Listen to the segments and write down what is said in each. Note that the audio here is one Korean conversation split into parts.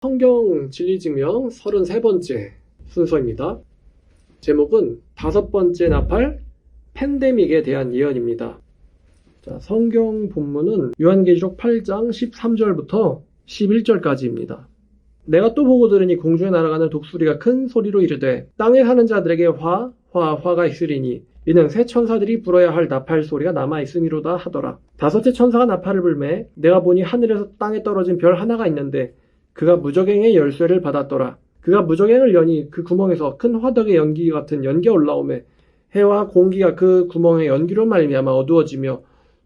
성경 진리증명 33번째 순서입니다. 제목은 5번째 나팔 팬데믹에 대한 예언입니다. 자, 성경 본문은 요한계시록 8장 13절부터 11절까지입니다. 내가 또 보고 들으니 공중에 날아가는 독수리가 큰 소리로 이르되 땅에 사는 자들에게 화가 있으리니 이는 새 천사들이 불어야 할 나팔 소리가 남아있음이로다 하더라. 5째 천사가 나팔을 불매 내가 보니 하늘에서 땅에 떨어진 별 하나가 있는데 그가 무저갱의 열쇠를 받았더라. 그가 무저갱을 여니 그 구멍에서 큰 화덕의 연기 같은 연기가 올라오매 해와 공기가 그 구멍의 연기로 말미암아 어두워지며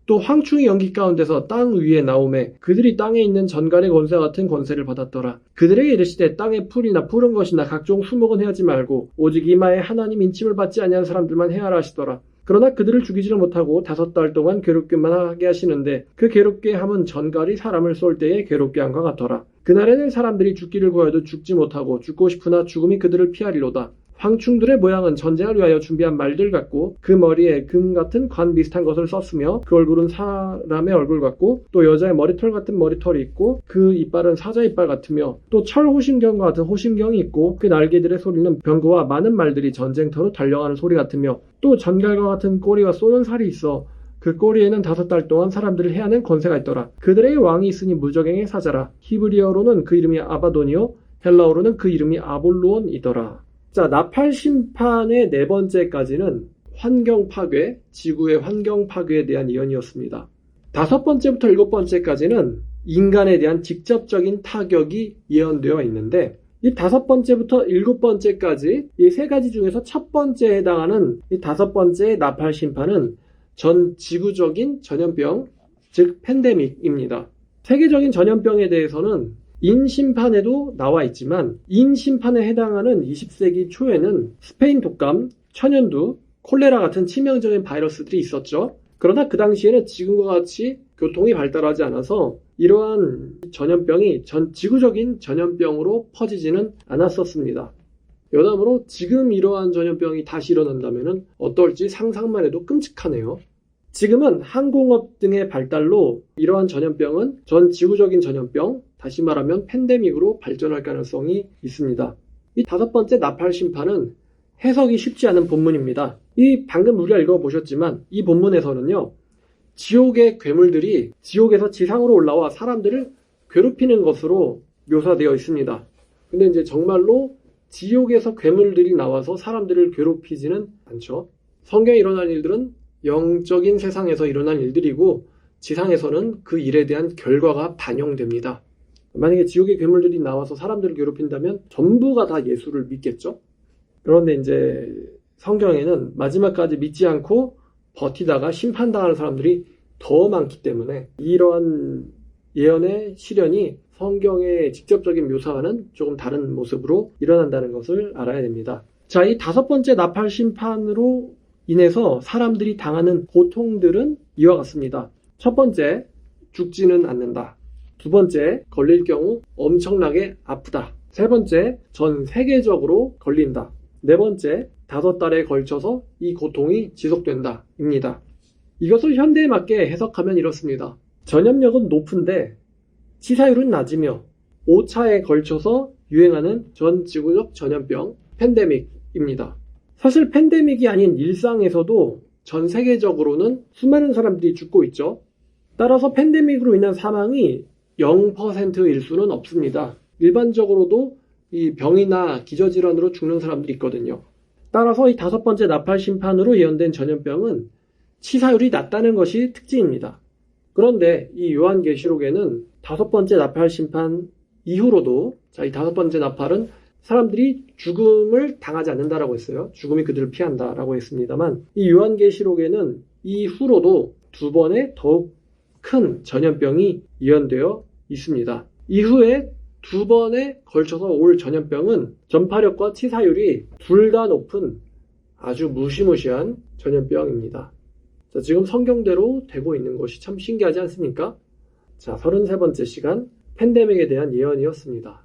또 황충이 연기 가운데서 땅 위에 나오매 그들이 땅에 있는 전갈의 권세 같은 권세를 받았더라. 그들에게 이르시되 땅의 풀이나 푸른 것이나 각종 수목은 해하지 말고 오직 이마에 하나님 인침을 받지 아니한 사람들만 해하라 하시더라. 그러나 그들을 죽이지를 못하고 5달 동안 괴롭게만 하게 하시는데 그 괴롭게 함은 전갈이 사람을 쏠 때에 괴롭게 함과 같더라. 그날에는 사람들이 죽기를 구하여도 죽지 못하고 죽고 싶으나 죽음이 그들을 피하리로다. 황충들의 모양은 전쟁을 위하여 준비한 말들 같고 그 머리에 금 같은 관 비슷한 것을 썼으며 그 얼굴은 사람의 얼굴 같고 또 여자의 머리털 같은 머리털이 있고 그 이빨은 사자 이빨 같으며 또 철 호심경과 같은 호심경이 있고 그 날개들의 소리는 병거와 많은 말들이 전쟁터로 달려가는 소리 같으며 또 전갈과 같은 꼬리와 쏘는 살이 있어 그 꼬리에는 5달 동안 사람들을 해하는 권세가 있더라. 그들에게 왕이 있으니 무저갱의 사자라. 히브리어로는 그 이름이 아바돈이요 헬라어로는 그 이름이 아볼루온이더라. 자, 나팔 심판의 4번째까지는 환경 파괴, 지구의 환경 파괴에 대한 예언이었습니다. 5번째부터 7번째까지는 인간에 대한 직접적인 타격이 예언되어 있는데 이 5번째부터 7번째까지 이 3가지 중에서 첫 번째에 해당하는 이 5번째 나팔 심판은 전 지구적인 전염병, 즉 팬데믹입니다. 세계적인 전염병에 대해서는 인심판에도 나와 있지만 인심판에 해당하는 20세기 초에는 스페인 독감, 천연두, 콜레라 같은 치명적인 바이러스들이 있었죠. 그러나 그 당시에는 지금과 같이 교통이 발달하지 않아서 이러한 전염병이 전 지구적인 전염병으로 퍼지지는 않았었습니다. 여담으로 지금 이러한 전염병이 다시 일어난다면 어떨지 상상만 해도 끔찍하네요. 지금은 항공업 등의 발달로 이러한 전염병은 전 지구적인 전염병, 다시 말하면 팬데믹으로 발전할 가능성이 있습니다. 이 5번째 나팔 심판은 해석이 쉽지 않은 본문입니다. 이 방금 우리가 읽어보셨지만 이 본문에서는요, 지옥의 괴물들이 지옥에서 지상으로 올라와 사람들을 괴롭히는 것으로 묘사되어 있습니다. 근데 이제 정말로 지옥에서 괴물들이 나와서 사람들을 괴롭히지는 않죠. 성경에 일어난 일들은 영적인 세상에서 일어난 일들이고 지상에서는 그 일에 대한 결과가 반영됩니다. 만약에 지옥의 괴물들이 나와서 사람들을 괴롭힌다면 전부가 다 예수를 믿겠죠? 그런데 이제 성경에는 마지막까지 믿지 않고 버티다가 심판당하는 사람들이 더 많기 때문에 이러한 예언의 실현이 성경의 직접적인 묘사와는 조금 다른 모습으로 일어난다는 것을 알아야 됩니다. 자, 이 5번째 나팔 심판으로 인해서 사람들이 당하는 고통들은 이와 같습니다. 첫 번째, 죽지는 않는다. 2번째, 걸릴 경우 엄청나게 아프다. 3번째, 전 세계적으로 걸린다. 4번째, 5달에 걸쳐서 이 고통이 지속된다. 입니다. 이것을 현대에 맞게 해석하면 이렇습니다. 전염력은 높은데 치사율은 낮으며 5차에 걸쳐서 유행하는 전 지구적 전염병, 팬데믹입니다. 사실 팬데믹이 아닌 일상에서도 전 세계적으로는 수많은 사람들이 죽고 있죠. 따라서 팬데믹으로 인한 사망이 0%일 수는 없습니다. 일반적으로도 이 병이나 기저질환으로 죽는 사람들이 있거든요. 따라서 이 5번째 나팔 심판으로 예언된 전염병은 치사율이 낮다는 것이 특징입니다. 그런데 이 요한계시록에는 5번째 나팔 심판 이후로도 이 5번째 나팔은 사람들이 죽음을 당하지 않는다라고 했어요. 죽음이 그들을 피한다라고 했습니다만 이 요한계시록에는 이후로도 2번의 더욱 큰 전염병이 예언되어 있습니다. 이후에 2번에 걸쳐서 올 전염병은 전파력과 치사율이 둘 다 높은 아주 무시무시한 전염병입니다. 자, 지금 성경대로 되고 있는 것이 참 신기하지 않습니까? 자, 33번째 시간 팬데믹에 대한 예언이었습니다.